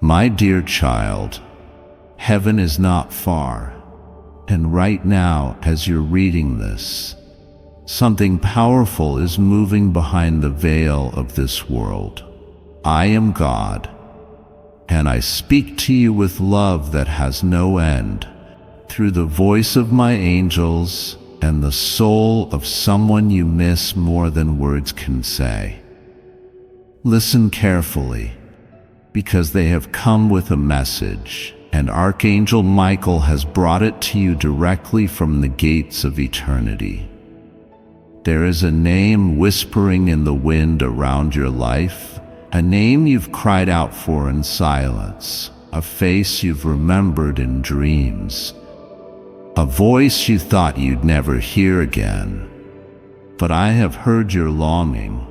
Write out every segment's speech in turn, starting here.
My dear child, heaven is not far, and right now, as you're reading this, something powerful is moving behind the veil of this world. I am God, and I speak to you with love that has no end, through the voice of my angels and the soul of someone you miss more than words can say. Listen carefully, because they have come with a message, and Archangel Michael has brought it to you directly from the gates of eternity. There is a name whispering in the wind around your life, a name you've cried out for in silence, a face you've remembered in dreams, a voice you thought you'd never hear again. But I have heard your longing.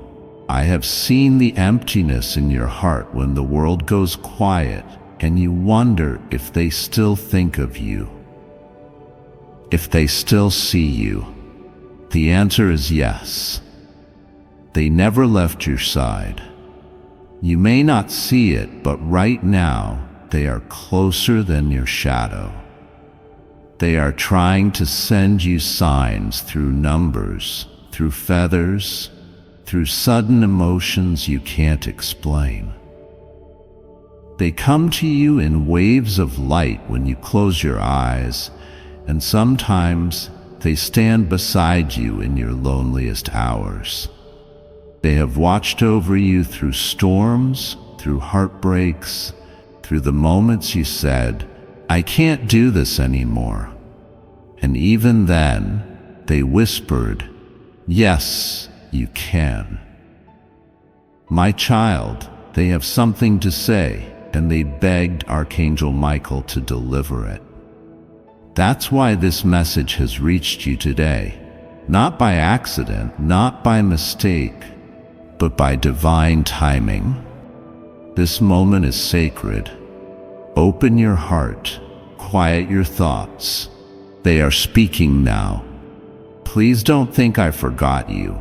I have seen the emptiness in your heart when the world goes quiet and you wonder if they still think of you, if they still see you. The answer is yes. They never left your side. You may not see it, but right now they are closer than your shadow. They are trying to send you signs through numbers, through feathers, through sudden emotions you can't explain. They come to you in waves of light when you close your eyes, and sometimes they stand beside you in your loneliest hours. They have watched over you through storms, through heartbreaks, through the moments you said, "I can't do this anymore." And even then, they whispered, "Yes, you can." My child, they have something to say, and they begged Archangel Michael to deliver it. That's why this message has reached you today, not by accident, not by mistake, but by divine timing. This moment is sacred. Open your heart, quiet your thoughts. They are speaking now. Please don't think I forgot you.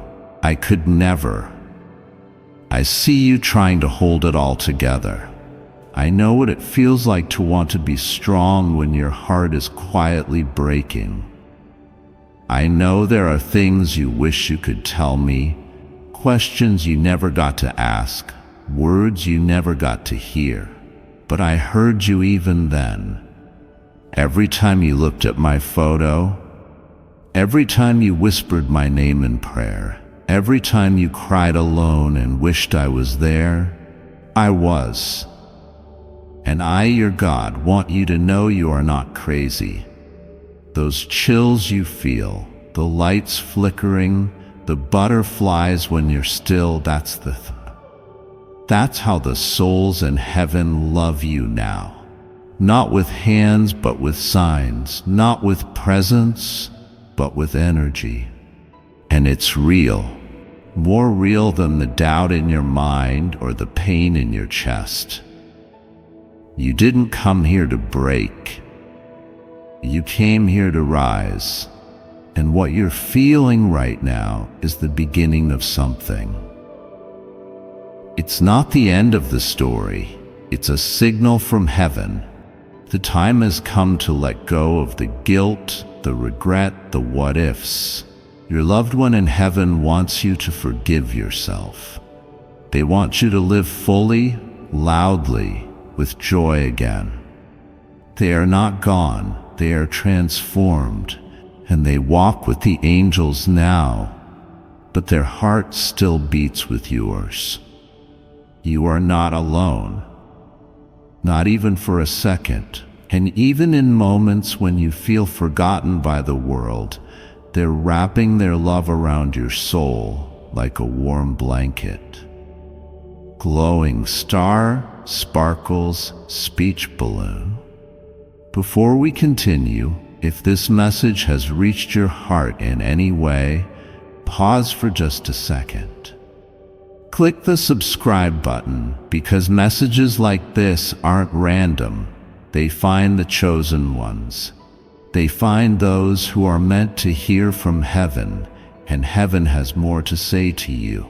I could never. I see you trying to hold it all together. I know what it feels like to want to be strong when your heart is quietly breaking. I know there are things you wish you could tell me, questions you never got to ask, words you never got to hear. But I heard you even then. Every time you looked at my photo, every time you whispered my name in prayer, every time you cried alone and wished I was there, I was. And I, your God, want you to know you are not crazy. Those chills you feel, the lights flickering, the butterflies when you're still, that's how the souls in heaven love you now. Not with hands, but with signs. Not with presence, but with energy. And it's real. More real than the doubt in your mind or the pain in your chest. You didn't come here to break. You came here to rise. And what you're feeling right now is the beginning of something. It's not the end of the story. It's a signal from heaven. The time has come to let go of the guilt, the regret, the what-ifs. Your loved one in heaven wants you to forgive yourself. They want you to live fully, loudly, with joy again. They are not gone, they are transformed, and they walk with the angels now, but their heart still beats with yours. You are not alone. Not even for a second. And even in moments when you feel forgotten by the world, they're wrapping their love around your soul like a warm blanket. Glowing star, sparkles, speech balloon. Before we continue, if this message has reached your heart in any way, pause for just a second. Click the subscribe button because messages like this aren't random. They find the chosen ones. They find those who are meant to hear from heaven, and heaven has more to say to you.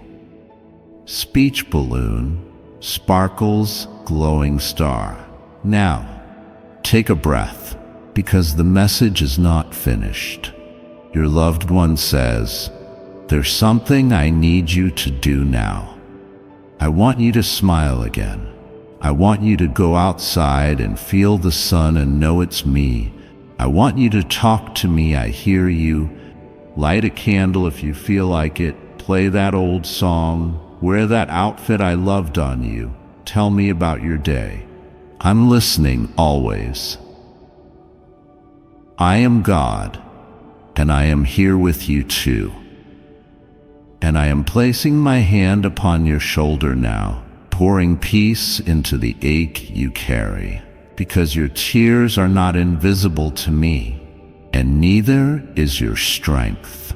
Speech balloon, sparkles, glowing star. Now, take a breath, because the message is not finished. Your loved one says, "There's something I need you to do now. I want you to smile again. I want you to go outside and feel the sun and know it's me. I want you to talk to me, I hear you. Light a candle if you feel like it. Play that old song. Wear that outfit I loved on you. Tell me about your day. I'm listening always. I am God, and I am here with you too. And I am placing my hand upon your shoulder now, pouring peace into the ache you carry, because your tears are not invisible to me, and neither is your strength.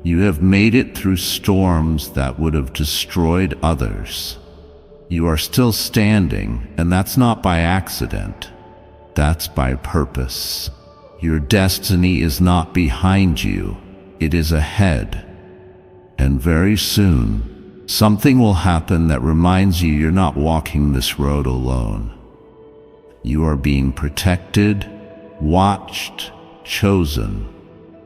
You have made it through storms that would have destroyed others. You are still standing, and that's not by accident. That's by purpose. Your destiny is not behind you, it is ahead. And very soon, something will happen that reminds you you're not walking this road alone. You are being protected, watched, chosen,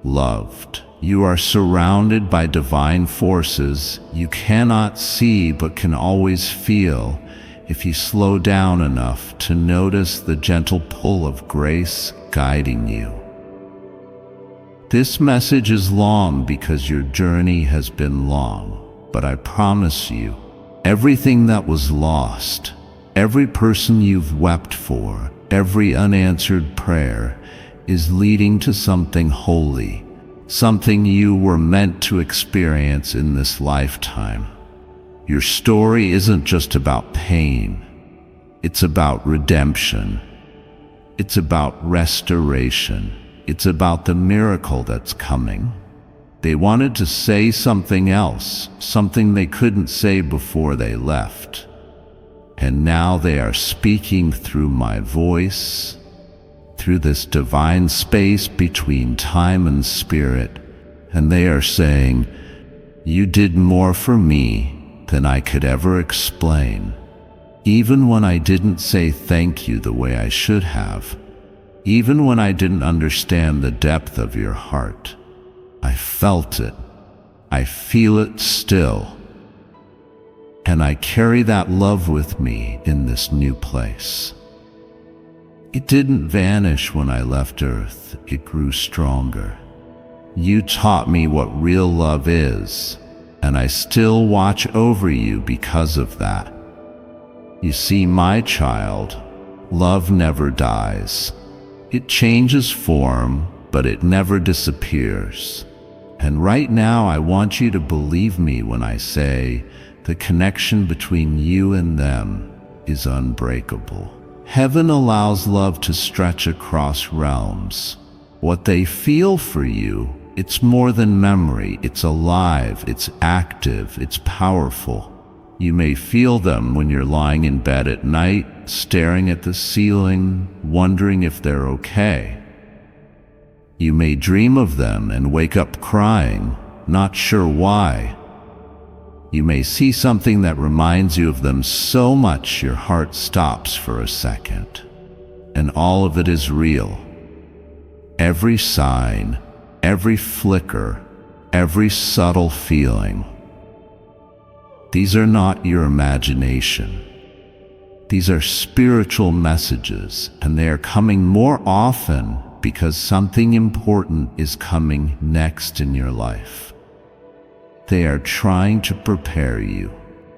loved. You are surrounded by divine forces you cannot see but can always feel if you slow down enough to notice the gentle pull of grace guiding you. This message is long because your journey has been long, but I promise you, everything that was lost, every person you've wept for, every unanswered prayer is leading to something holy, something you were meant to experience in this lifetime. Your story isn't just about pain. It's about redemption. It's about restoration. It's about the miracle that's coming. They wanted to say something else, something they couldn't say before they left. And now they are speaking through my voice, through this divine space between time and spirit, and they are saying, "You did more for me than I could ever explain. Even when I didn't say thank you the way I should have, even when I didn't understand the depth of your heart, I felt it. I feel it still. And I carry that love with me in this new place. It didn't vanish when I left Earth. It grew stronger. You taught me what real love is, and I still watch over you because of that. You see, my child, love never dies. It changes form, but it never disappears. And right now, I want you to believe me when I say the connection between you and them is unbreakable. Heaven allows love to stretch across realms. What they feel for you, it's more than memory. It's alive, it's active, it's powerful. You may feel them when you're lying in bed at night, staring at the ceiling, wondering if they're okay. You may dream of them and wake up crying, not sure why. You may see something that reminds you of them so much your heart stops for a second. And all of it is real. Every sign, every flicker, every subtle feeling. These are not your imagination. These are spiritual messages, and they are coming more often because something important is coming next in your life. They are trying to prepare you.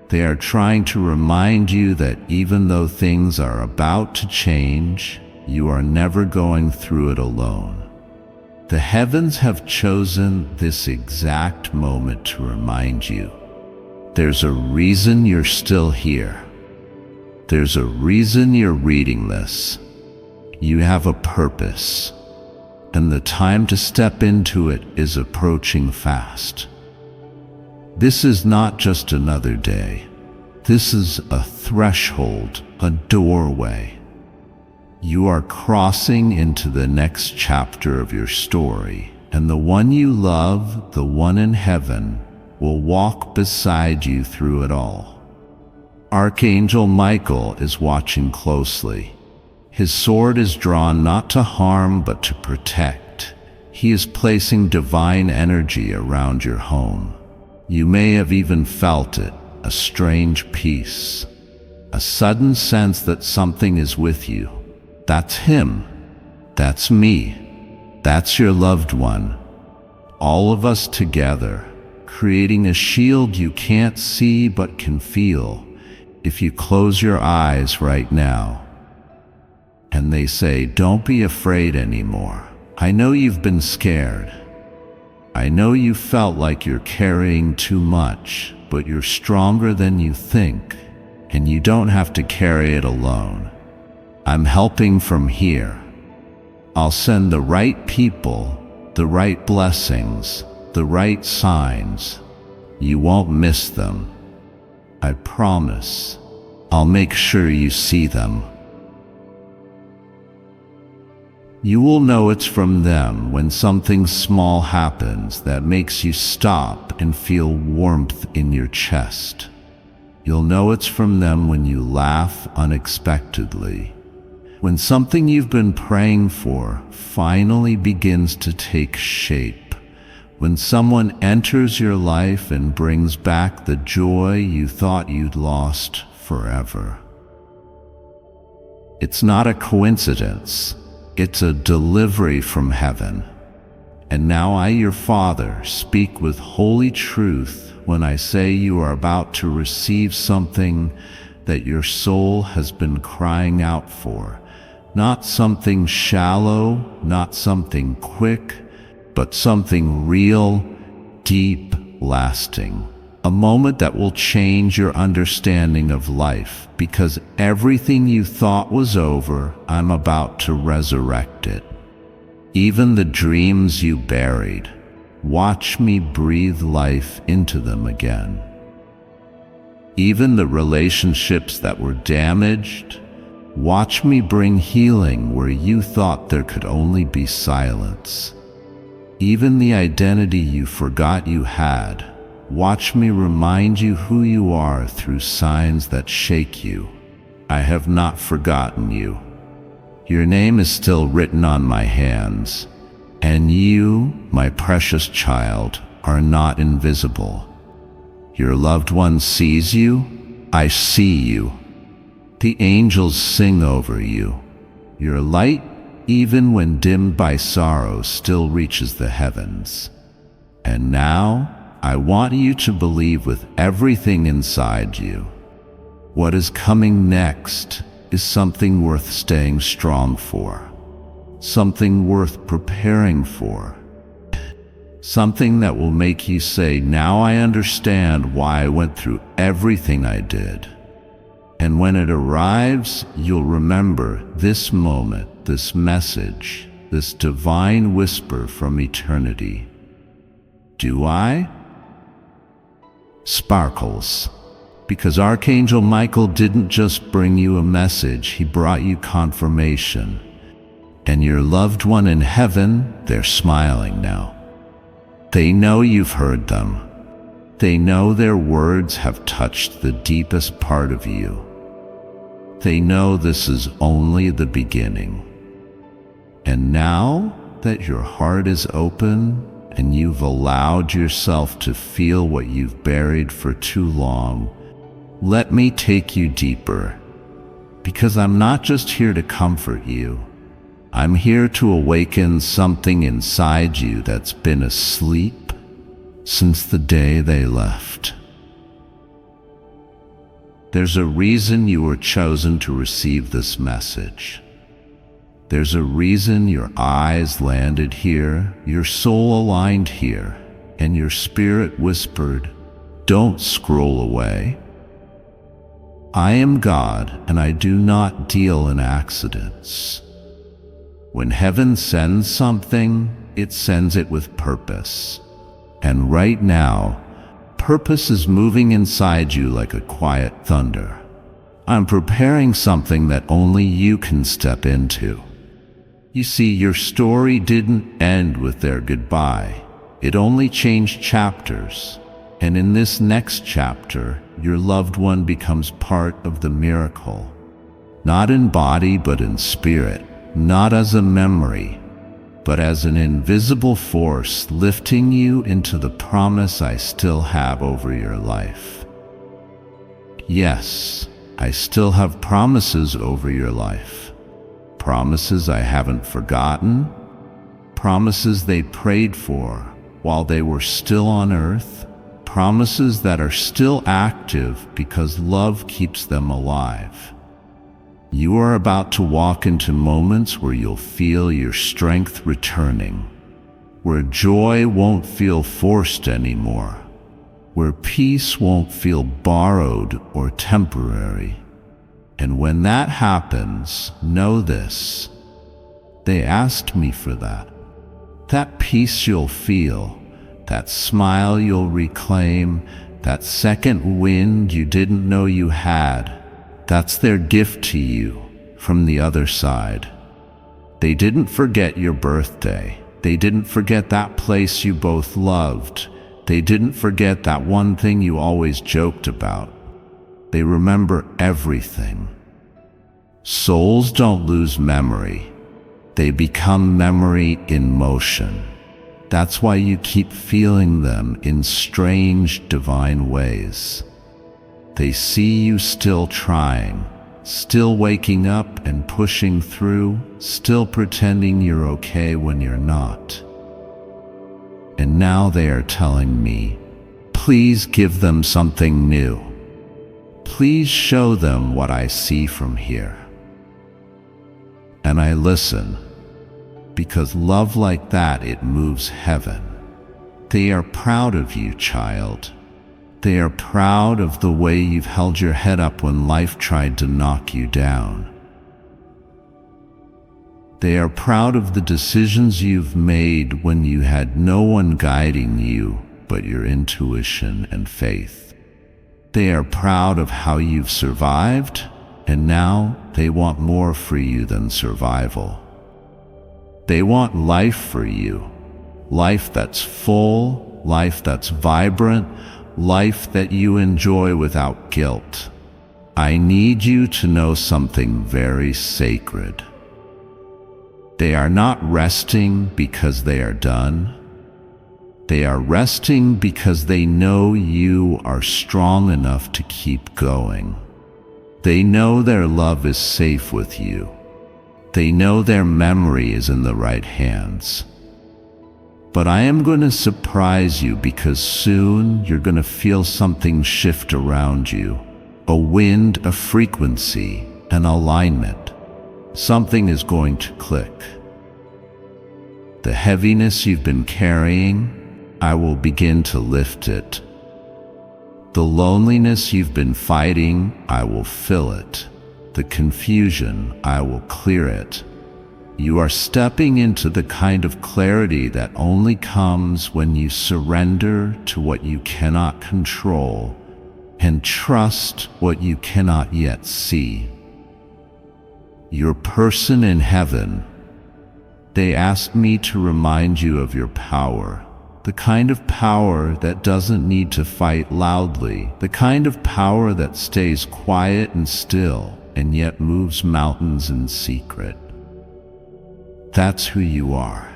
They are trying to remind you that even though things are about to change, you are never going through it alone. The heavens have chosen this exact moment to remind you. There's a reason you're still here. There's a reason you're reading this. You have a purpose, and the time to step into it is approaching fast. This is not just another day. This is a threshold, a doorway. You are crossing into the next chapter of your story, and the one you love, the one in heaven, will walk beside you through it all. Archangel Michael is watching closely. His sword is drawn not to harm but to protect. He is placing divine energy around your home. You may have even felt it, a strange peace, a sudden sense that something is with you. That's him. That's me. That's your loved one. All of us together, creating a shield you can't see but can feel if you close your eyes right now. And they say, don't be afraid anymore. I know you've been scared. I know you felt like you're carrying too much, but you're stronger than you think, and you don't have to carry it alone. I'm helping from here. I'll send the right people, the right blessings, the right signs. You won't miss them. I promise. I'll make sure you see them. You will know it's from them when something small happens that makes you stop and feel warmth in your chest. You'll know it's from them when you laugh unexpectedly, when something you've been praying for finally begins to take shape, when someone enters your life and brings back the joy you thought you'd lost forever. It's not a coincidence. It's a delivery from heaven. And now I, your Father, speak with holy truth when I say you are about to receive something that your soul has been crying out for. Not something shallow, not something quick, but something real, deep, lasting. A moment that will change your understanding of life, because everything you thought was over, I'm about to resurrect it. Even the dreams you buried, watch me breathe life into them again. Even the relationships that were damaged, watch me bring healing where you thought there could only be silence. Even the identity you forgot you had, watch me remind you who you are through signs that shake you. I have not forgotten you. Your name is still written on my hands, and you, my precious child, are not invisible. Your loved one sees you. I see you. The angels sing over you. Your light, even when dimmed by sorrow, still reaches the heavens. And now, I want you to believe with everything inside you. What is coming next is something worth staying strong for, something worth preparing for, something that will make you say, now I understand why I went through everything I did. And when it arrives, you'll remember this moment, this message, this divine whisper from eternity. Do I? Sparkles. Because Archangel Michael didn't just bring you a message, he brought you confirmation. And your loved one in heaven, they're smiling now. They know you've heard them. They know their words have touched the deepest part of you. They know this is only the beginning. And now that your heart is open, and you've allowed yourself to feel what you've buried for too long, let me take you deeper. Because I'm not just here to comfort you. I'm here to awaken something inside you that's been asleep since the day they left. There's a reason you were chosen to receive this message. There's a reason your eyes landed here, your soul aligned here, and your spirit whispered, don't scroll away. I am God, and I do not deal in accidents. When heaven sends something, it sends it with purpose. And right now, purpose is moving inside you like a quiet thunder. I'm preparing something that only you can step into. You see, your story didn't end with their goodbye. It only changed chapters. And in this next chapter, your loved one becomes part of the miracle. Not in body, but in spirit. Not as a memory, but as an invisible force lifting you into the promise I still have over your life. Yes, I still have promises over your life. Promises I haven't forgotten. Promises they prayed for while they were still on earth. Promises that are still active because love keeps them alive. You are about to walk into moments where you'll feel your strength returning, where joy won't feel forced anymore, where peace won't feel borrowed or temporary. And when that happens, know this: they asked me for that. That peace you'll feel, that smile you'll reclaim, that second wind you didn't know you had, that's their gift to you from the other side. They didn't forget your birthday. They didn't forget that place you both loved. They didn't forget that one thing you always joked about. They remember everything. Souls don't lose memory. They become memory in motion. That's why you keep feeling them in strange, divine ways. They see you still trying, still waking up and pushing through, still pretending you're okay when you're not. And now they are telling me, please give them something new. Please show them what I see from here. And I listen, because love like that, it moves heaven. They are proud of you, child. They are proud of the way you've held your head up when life tried to knock you down. They are proud of the decisions you've made when you had no one guiding you but your intuition and faith. They are proud of how you've survived, and now they want more for you than survival. They want life for you, life that's full, life that's vibrant, life that you enjoy without guilt. I need you to know something very sacred. They are not resting because they are done. They are resting because they know you are strong enough to keep going. They know their love is safe with you. They know their memory is in the right hands. But I am going to surprise you, because soon you're going to feel something shift around you. A wind, a frequency, an alignment. Something is going to click. The heaviness you've been carrying, I will begin to lift it. The loneliness you've been fighting, I will fill it. The confusion, I will clear it. You are stepping into the kind of clarity that only comes when you surrender to what you cannot control and trust what you cannot yet see. Your person in heaven, they asked me to remind you of your power, the kind of power that doesn't need to fight loudly, the kind of power that stays quiet and still and yet moves mountains in secret. That's who you are.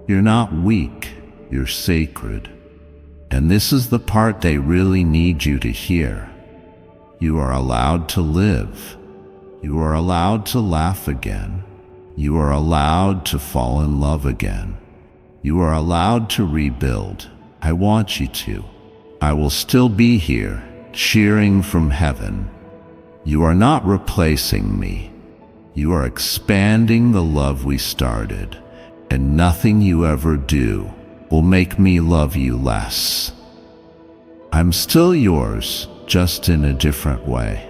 You're not weak, you're sacred. And this is the part they really need you to hear. You are allowed to live. You are allowed to laugh again. You are allowed to fall in love again. You are allowed to rebuild. I want you to. I will still be here, cheering from heaven. You are not replacing me. You are expanding the love we started, and nothing you ever do will make me love you less. I'm still yours, just in a different way.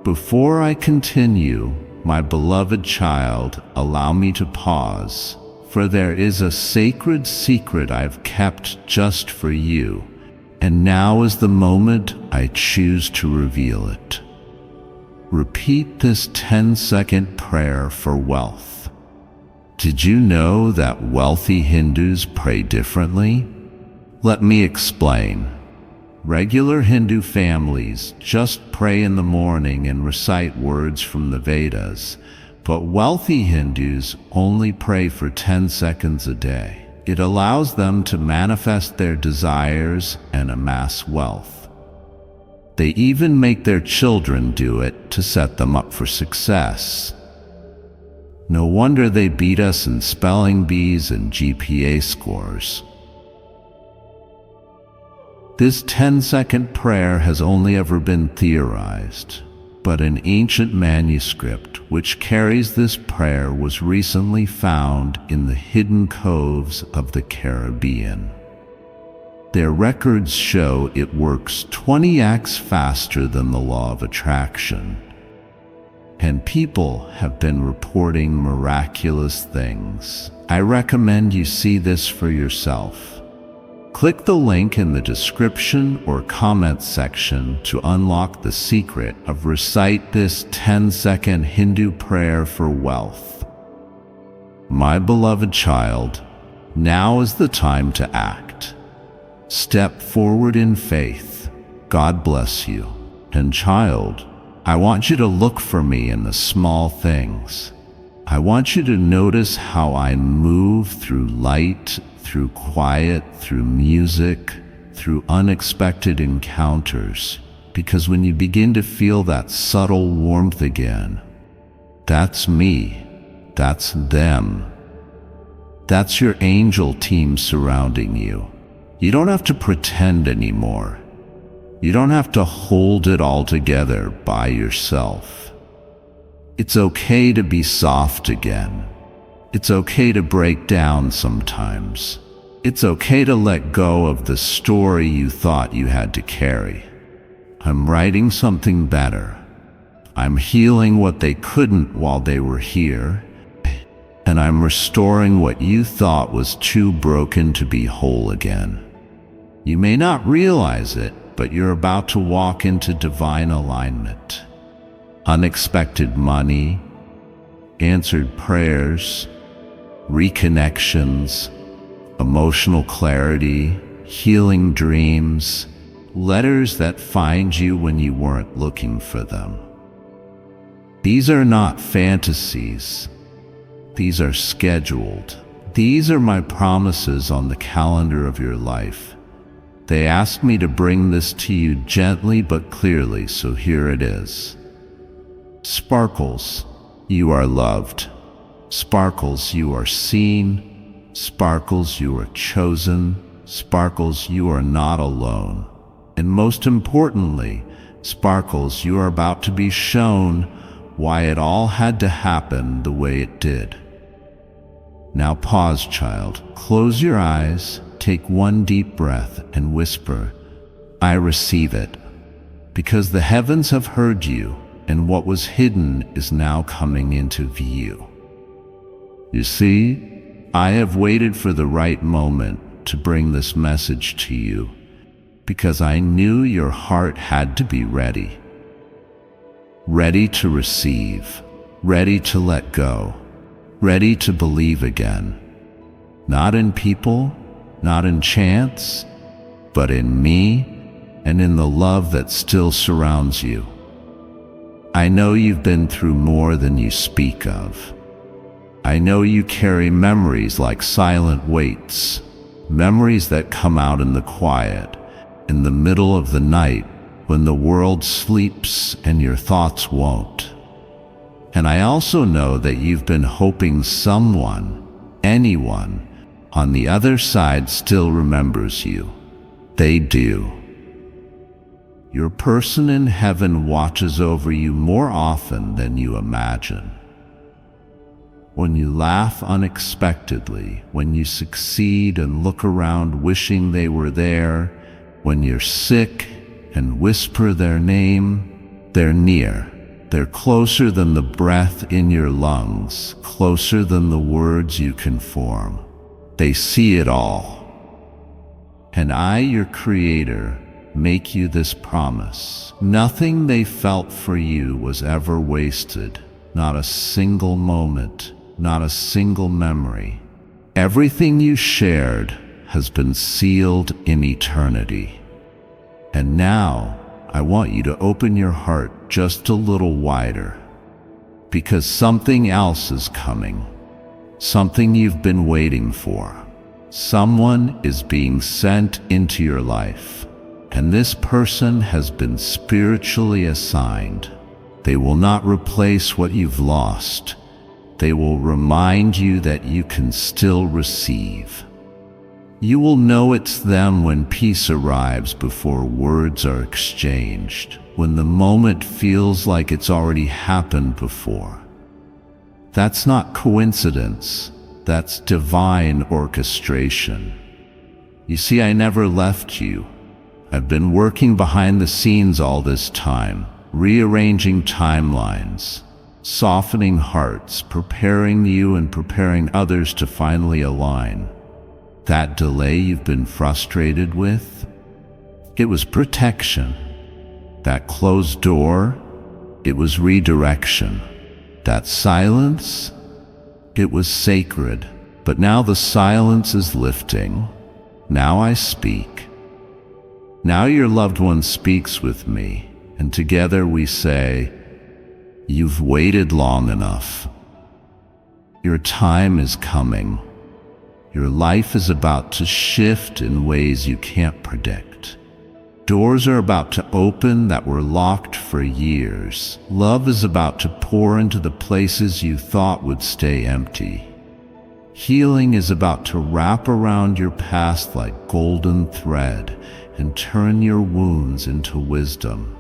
Before I continue, my beloved child, allow me to pause, for there is a sacred secret I've kept just for you, and now is the moment I choose to reveal it. Repeat this 10-second prayer for wealth. Did you know that wealthy Hindus pray differently? Let me explain. Regular Hindu families just pray in the morning and recite words from the Vedas, but wealthy Hindus only pray for 10 seconds a day. It allows them to manifest their desires and amass wealth. They even make their children do it to set them up for success. No wonder they beat us in spelling bees and GPA scores. This 10-second prayer has only ever been theorized, but an ancient manuscript which carries this prayer was recently found in the hidden coves of the Caribbean. Their records show it works 20x faster than the law of attraction, and people have been reporting miraculous things. I recommend you see this for yourself. Click the link in the description or comment section to unlock the secret of recite this 10-second Hindu prayer for wealth. My beloved child, now is the time to act. Step forward in faith. God bless you. And child, I want you to look for me in the small things. I want you to notice how I move through light, through quiet, through music, through unexpected encounters. Because when you begin to feel that subtle warmth again, that's me, that's them. That's your angel team surrounding you. You don't have to pretend anymore. You don't have to hold it all together by yourself. It's okay to be soft again. It's okay to break down sometimes. It's okay to let go of the story you thought you had to carry. I'm writing something better. I'm healing what they couldn't while they were here, and I'm restoring what you thought was too broken to be whole again. You may not realize it, but you're about to walk into divine alignment. Unexpected money, answered prayers, reconnections, emotional clarity, healing dreams, letters that find you when you weren't looking for them. These are not fantasies. These are scheduled. These are my promises on the calendar of your life. They asked me to bring this to you gently but clearly, so here it is. Sparkles, you are loved. Sparkles, you are seen. Sparkles, you are chosen. Sparkles, you are not alone. And most importantly, Sparkles, you are about to be shown why it all had to happen the way it did. Now pause, child. Close your eyes, take one deep breath, and whisper, I receive it. Because the heavens have heard you, and what was hidden is now coming into view. You see, I have waited for the right moment to bring this message to you, because I knew your heart had to be ready. Ready to receive, ready to let go, ready to believe again. Not in people, not in chance, but in me and in the love that still surrounds you. I know you've been through more than you speak of. I know you carry memories like silent weights, memories that come out in the quiet, in the middle of the night when the world sleeps and your thoughts won't. And I also know that you've been hoping someone, anyone, on the other side still remembers you. They do. Your person in heaven watches over you more often than you imagine. When you laugh unexpectedly, when you succeed and look around wishing they were there, when you're sick and whisper their name, they're near. They're closer than the breath in your lungs, closer than the words you can form. They see it all. And I, your Creator, make you this promise. Nothing they felt for you was ever wasted, not a single moment, not a single memory. Everything you shared has been sealed in eternity. And now, I want you to open your heart just a little wider, because something else is coming. Something you've been waiting for. Someone is being sent into your life, and this person has been spiritually assigned. They will not replace what you've lost. They will remind you that you can still receive. You will know it's them when peace arrives before words are exchanged, when the moment feels like it's already happened before. That's not coincidence. That's divine orchestration. You see, I never left you. I've been working behind the scenes all this time, rearranging timelines, softening hearts, preparing you and preparing others to finally align. That delay you've been frustrated with, it was protection. That closed door, it was redirection. That silence, it was sacred. But now the silence is lifting. Now I speak. Now your loved one speaks with me, and together we say, "You've waited long enough. Your time is coming. Your life is about to shift in ways you can't predict. Doors are about to open that were locked for years. Love is about to pour into the places you thought would stay empty. Healing is about to wrap around your past like golden thread and turn your wounds into wisdom.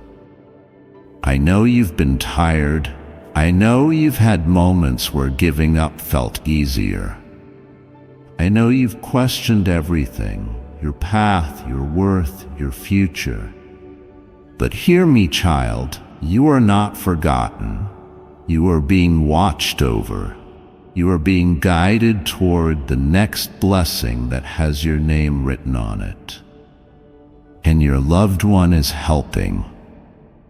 I know you've been tired. I know you've had moments where giving up felt easier. I know you've questioned everything, your path, your worth, your future. But hear me, child, you are not forgotten. You are being watched over. You are being guided toward the next blessing that has your name written on it. And your loved one is helping.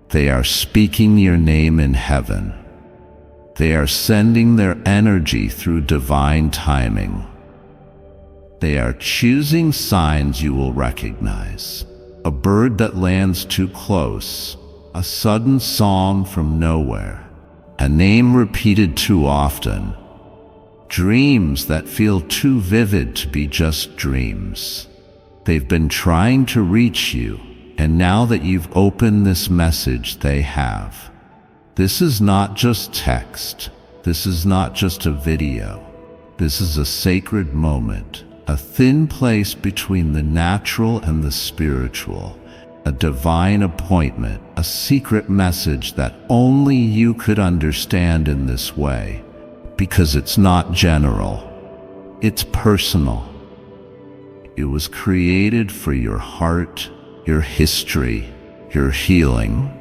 They are speaking your name in heaven. They are sending their energy through divine timing. They are choosing signs you will recognize. A bird that lands too close, a sudden song from nowhere, a name repeated too often, dreams that feel too vivid to be just dreams. They've been trying to reach you, and now that you've opened this message, they have. This is not just text. This is not just a video. This is a sacred moment. A thin place between the natural and the spiritual, a divine appointment, a secret message that only you could understand in this way, because it's not general, it's personal. It was created for your heart, your history, your healing.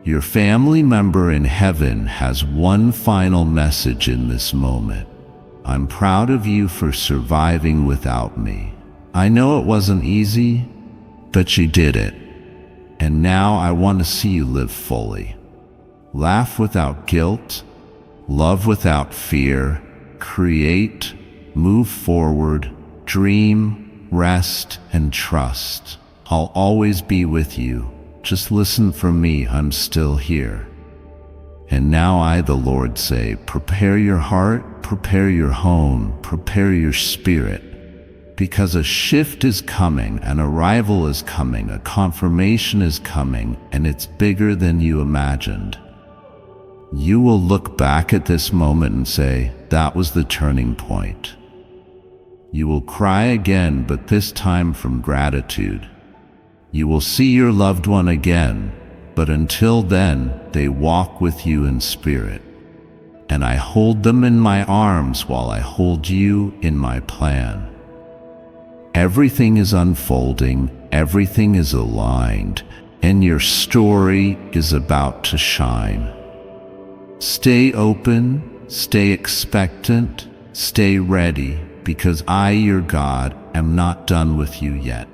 Your family member in heaven has one final message in this moment. I'm proud of you for surviving without me. I know it wasn't easy, but you did it. And now I want to see you live fully. Laugh without guilt, love without fear, create, move forward, dream, rest, and trust. I'll always be with you. Just listen for me, I'm still here. And now I, the Lord, say, prepare your heart, prepare your home, prepare your spirit, because a shift is coming, an arrival is coming, a confirmation is coming, and it's bigger than you imagined. You will look back at this moment and say, that was the turning point. You will cry again, but this time from gratitude. You will see your loved one again, but until then, they walk with you in spirit. And I hold them in my arms while I hold you in my plan. Everything is unfolding, everything is aligned, and your story is about to shine. Stay open, stay expectant, stay ready, because I, your God, am not done with you yet.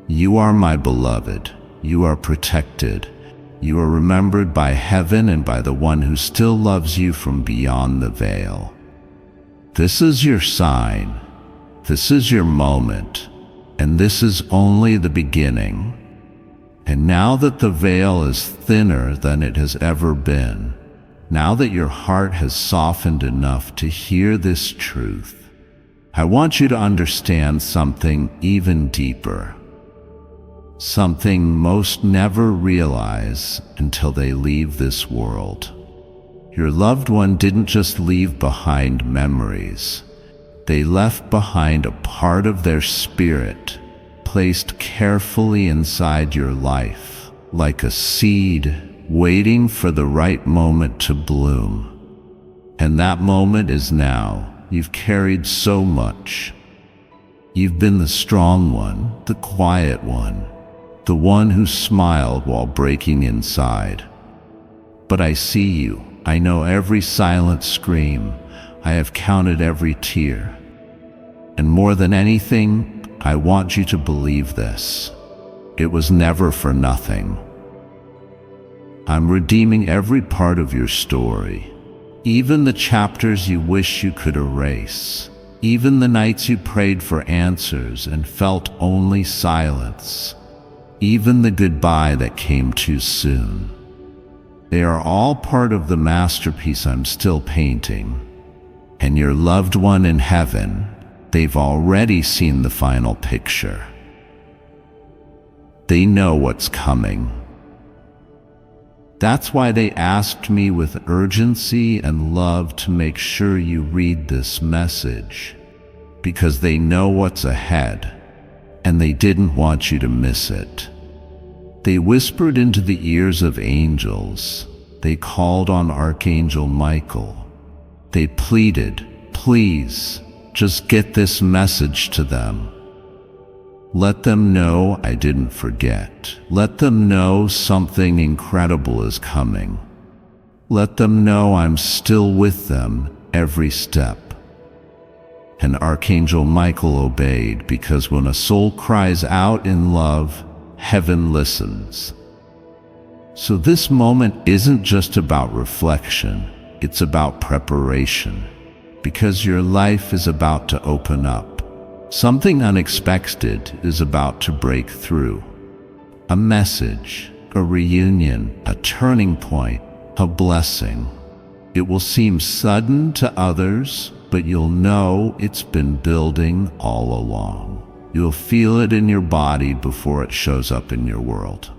You are my beloved. You are protected. You are remembered by heaven and by the one who still loves you from beyond the veil. This is your sign. This is your moment. And this is only the beginning. And now that the veil is thinner than it has ever been, now that your heart has softened enough to hear this truth, I want you to understand something even deeper. Something most never realize until they leave this world. Your loved one didn't just leave behind memories. They left behind a part of their spirit, placed carefully inside your life, like a seed waiting for the right moment to bloom. And that moment is now. You've carried so much. You've been the strong one, the quiet one, the one who smiled while breaking inside. But I see you. I know every silent scream. I have counted every tear. And more than anything, I want you to believe this. It was never for nothing. I'm redeeming every part of your story, even the chapters you wish you could erase, even the nights you prayed for answers and felt only silence, even the goodbye that came too soon. They are all part of the masterpiece I'm still painting. And your loved one in heaven, they've already seen the final picture. They know what's coming. That's why they asked me with urgency and love to make sure you read this message, because they know what's ahead, and they didn't want you to miss it. They whispered into the ears of angels. They called on Archangel Michael. They pleaded, please, just get this message to them. Let them know I didn't forget. Let them know something incredible is coming. Let them know I'm still with them every step. And Archangel Michael obeyed, because when a soul cries out in love, heaven listens. So this moment isn't just about reflection, it's about preparation, because your life is about to open up. Something unexpected is about to break through. A message, a reunion, a turning point, a blessing. It will seem sudden to others, but you'll know it's been building all along. You'll feel it in your body before it shows up in your world.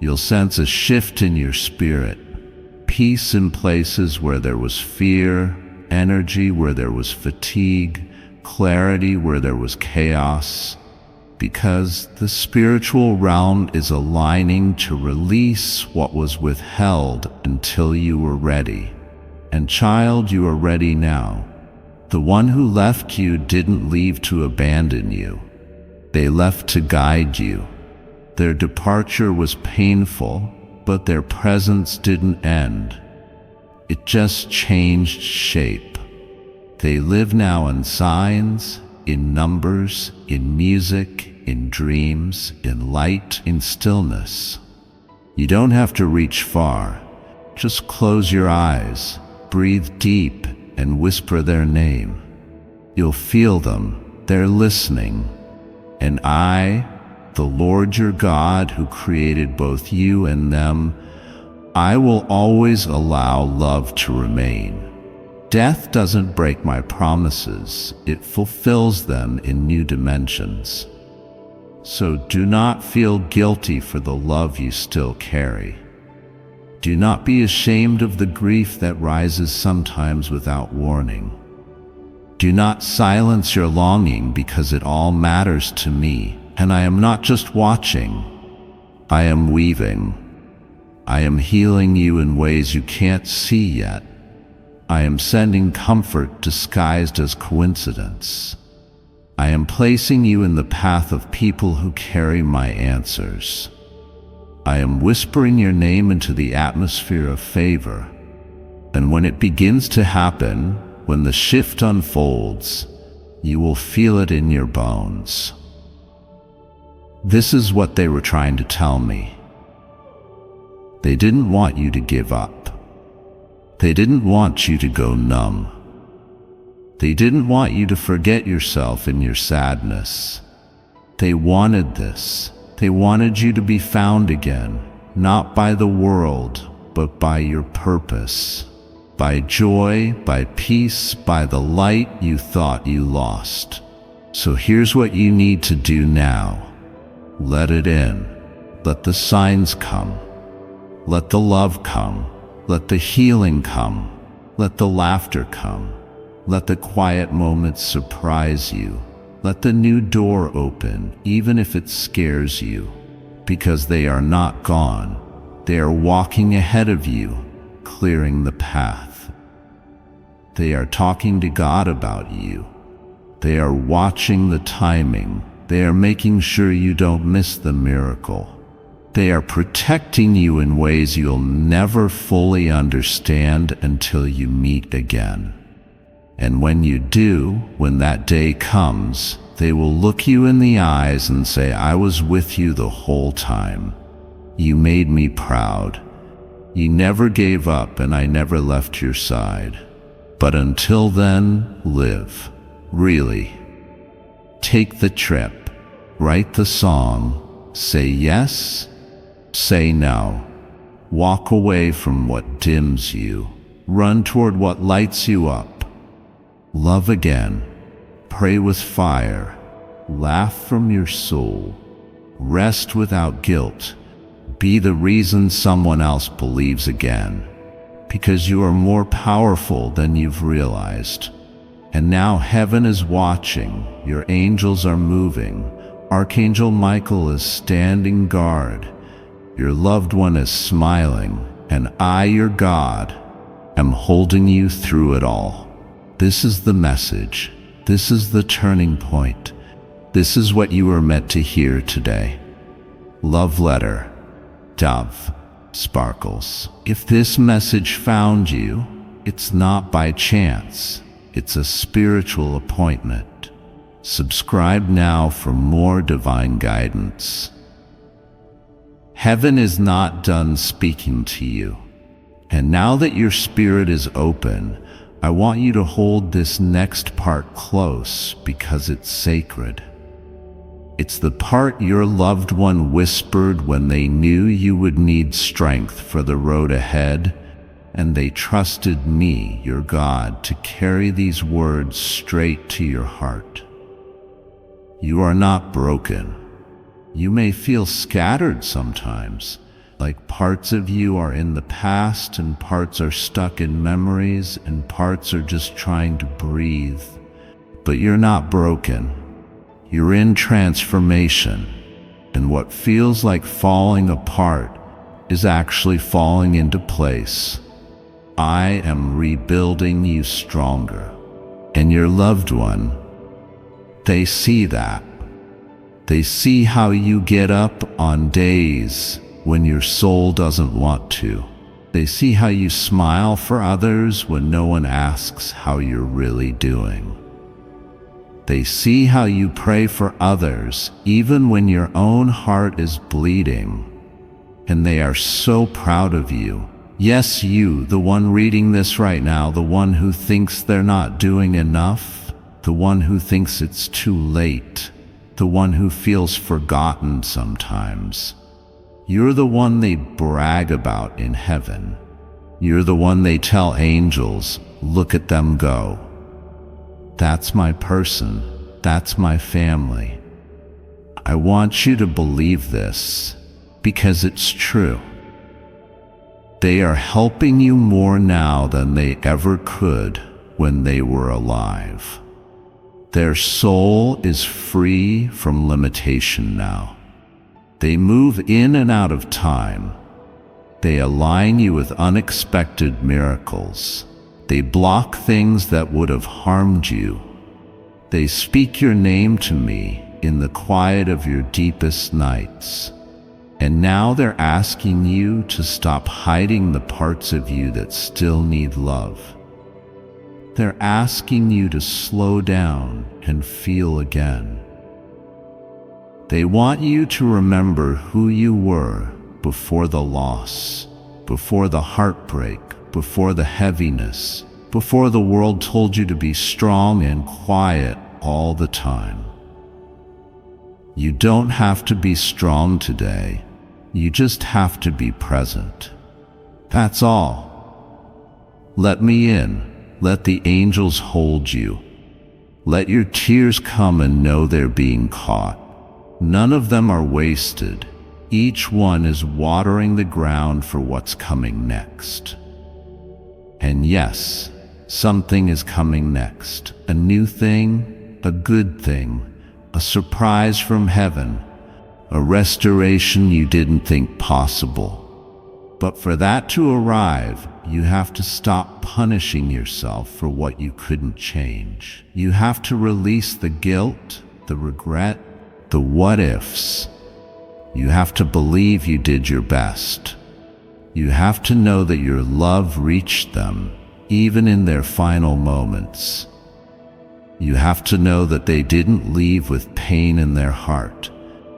You'll sense a shift in your spirit, peace in places where there was fear, energy where there was fatigue, clarity where there was chaos, because the spiritual realm is aligning to release what was withheld until you were ready. And child, you are ready now. The one who left you didn't leave to abandon you. They left to guide you. Their departure was painful, but their presence didn't end. It just changed shape. They live now in signs, in numbers, in music, in dreams, in light, in stillness. You don't have to reach far. Just close your eyes, breathe deep, and whisper their name. You'll feel them. They're listening. And I, the Lord your God, who created both you and them, I will always allow love to remain. Death doesn't break my promises, it fulfills them in new dimensions. So do not feel guilty for the love you still carry. Do not be ashamed of the grief that rises sometimes without warning. Do not silence your longing, because it all matters to me, and I am not just watching. I am weaving. I am healing you in ways you can't see yet. I am sending comfort disguised as coincidence. I am placing you in the path of people who carry my answers. I am whispering your name into the atmosphere of favor. And when it begins to happen, when the shift unfolds, you will feel it in your bones. This is what they were trying to tell me. They didn't want you to give up. They didn't want you to go numb. They didn't want you to forget yourself in your sadness. They wanted this. They wanted you to be found again, not by the world, but by your purpose, by joy, by peace, by the light you thought you lost. So here's what you need to do now. Let it in. Let the signs come. Let the love come. Let the healing come. Let the laughter come. Let the quiet moments surprise you. Let the new door open, even if it scares you, because they are not gone. They are walking ahead of you, clearing the path. They are talking to God about you. They are watching the timing. They are making sure you don't miss the miracle. They are protecting you in ways you'll never fully understand until you meet again. And when you do, when that day comes, they will look you in the eyes and say, I was with you the whole time. You made me proud. You never gave up and I never left your side. But until then, live. Really. Take the trip. Write the song. Say yes. Say no. Walk away from what dims you. Run toward what lights you up. Love again. Pray with fire. Laugh from your soul. Rest without guilt. Be the reason someone else believes again, because you are more powerful than you've realized. And now heaven is watching. Your angels are moving. Archangel Michael is standing guard. Your loved one is smiling, and I, your God, am holding you through it all. This is the message. This is the turning point. This is what you were meant to hear today. Love letter. Dove. Sparkles. If this message found you, it's not by chance. It's a spiritual appointment. Subscribe now for more divine guidance. Heaven is not done speaking to you. And now that your spirit is open, I want you to hold this next part close because it's sacred. It's the part your loved one whispered when they knew you would need strength for the road ahead, and they trusted me, your God, to carry these words straight to your heart. You are not broken. You may feel scattered sometimes, like parts of you are in the past and parts are stuck in memories and parts are just trying to breathe. But you're not broken. You're in transformation, and what feels like falling apart is actually falling into place. I am rebuilding you stronger. And your loved one, they see that. They see how you get up on days when your soul doesn't want to. They see how you smile for others when no one asks how you're really doing. They see how you pray for others even when your own heart is bleeding. And they are so proud of you. Yes, you, the one reading this right now, the one who thinks they're not doing enough, the one who thinks it's too late, the one who feels forgotten sometimes. You're the one they brag about in heaven. You're the one they tell angels, look at them go. That's my person. That's my family. I want you to believe this because it's true. They are helping you more now than they ever could when they were alive. Their soul is free from limitation now. They move in and out of time. They align you with unexpected miracles. They block things that would have harmed you. They speak your name to me in the quiet of your deepest nights. And now they're asking you to stop hiding the parts of you that still need love. They're asking you to slow down and feel again. They want you to remember who you were before the loss, before the heartbreak, before the heaviness, before the world told you to be strong and quiet all the time. You don't have to be strong today. You just have to be present. That's all. Let me in. Let the angels hold you. Let your tears come and know they're being caught. None of them are wasted. Each one is watering the ground for what's coming next. And yes, something is coming next. A new thing, a good thing, a surprise from heaven, a restoration you didn't think possible. But for that to arrive, you have to stop punishing yourself for what you couldn't change. You have to release the guilt, the regret, the what-ifs. You have to believe you did your best. You have to know that your love reached them, even in their final moments. You have to know that they didn't leave with pain in their heart.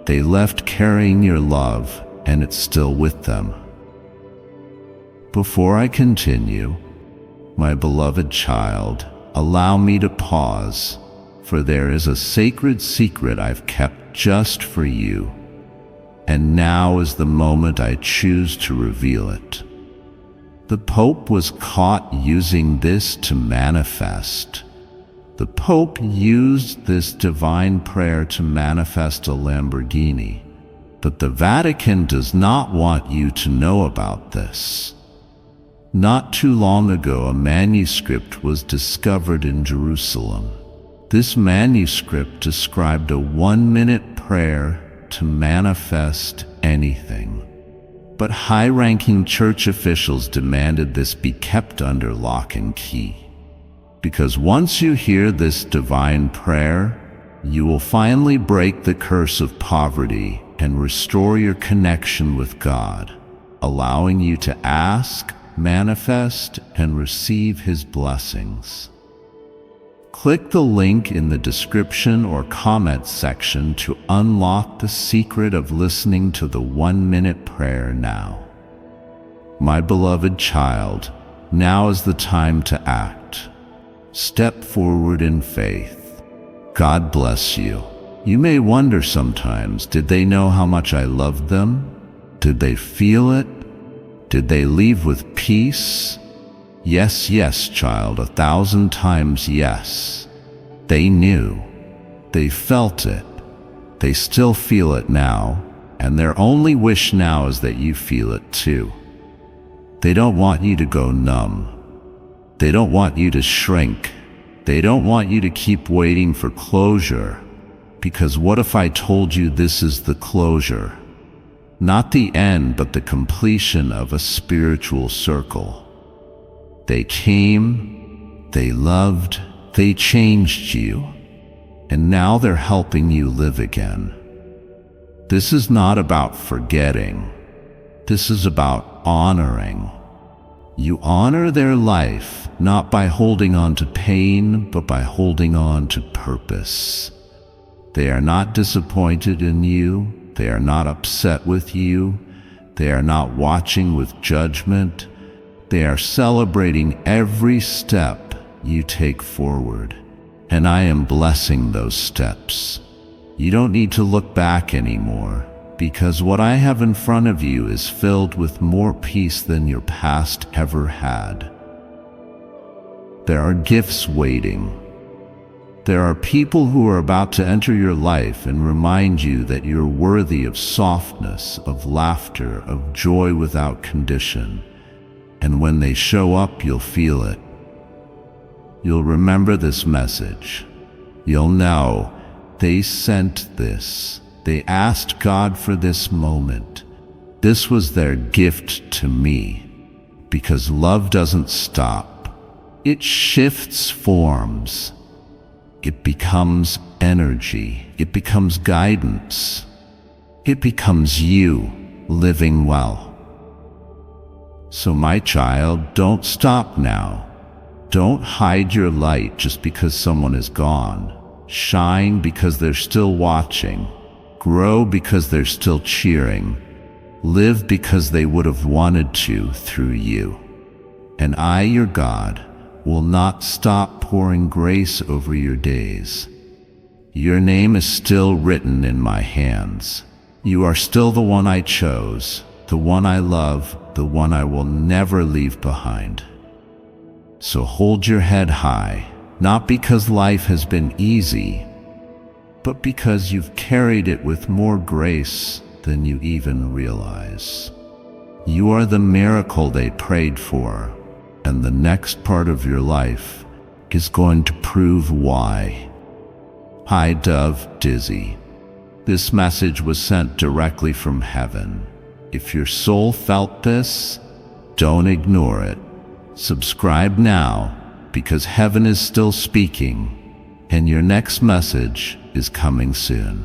They left carrying your love, and it's still with them. Before I continue, my beloved child, allow me to pause, for there is a sacred secret I've kept just for you, and now is the moment I choose to reveal it. The Pope was caught using this to manifest. The Pope used this divine prayer to manifest a Lamborghini, but the Vatican does not want you to know about this. Not too long ago, a manuscript was discovered in Jerusalem. This manuscript described a 1-minute prayer to manifest anything. But high-ranking church officials demanded this be kept under lock and key. Because once you hear this divine prayer, you will finally break the curse of poverty and restore your connection with God, allowing you to ask, manifest, and receive His blessings. Click the link in the description or comment section to unlock the secret of listening to the 1-minute prayer now. My beloved child, now is the time to act. Step forward in faith. God bless you. You may wonder sometimes, did they know how much I loved them? Did they feel it? Did they leave with peace? Yes, yes, child, 1,000 times yes. They knew. They felt it. They still feel it now, and their only wish now is that you feel it too. They don't want you to go numb. They don't want you to shrink. They don't want you to keep waiting for closure, because what if I told you this is the closure? Not the end, but the completion of a spiritual circle. They came, they loved, they changed you, and now they're helping you live again. This is not about forgetting. This is about honoring. You honor their life, not by holding on to pain, but by holding on to purpose. They are not disappointed in you. They are not upset with you. They are not watching with judgment. They are celebrating every step you take forward. And I am blessing those steps. You don't need to look back anymore, because what I have in front of you is filled with more peace than your past ever had. There are gifts waiting. There are people who are about to enter your life and remind you that you're worthy of softness, of laughter, of joy without condition. And when they show up, you'll feel it. You'll remember this message. You'll know they sent this. They asked God for this moment. This was their gift to me. Because love doesn't stop. It shifts forms. It becomes energy. It becomes guidance. It becomes you living well. So my child, don't stop now. Don't hide your light just because someone is gone. Shine because they're still watching. Grow because they're still cheering. Live because they would have wanted to through you. And I, your God, will not stop pouring grace over your days. Your name is still written in my hands. You are still the one I chose, the one I love, the one I will never leave behind. So hold your head high, not because life has been easy, but because you've carried it with more grace than you even realize. You are the miracle they prayed for, and the next part of your life is going to prove why. Hi, Dove Dizzy. This message was sent directly from heaven. If your soul felt this, don't ignore it. Subscribe now, because heaven is still speaking, and your next message is coming soon.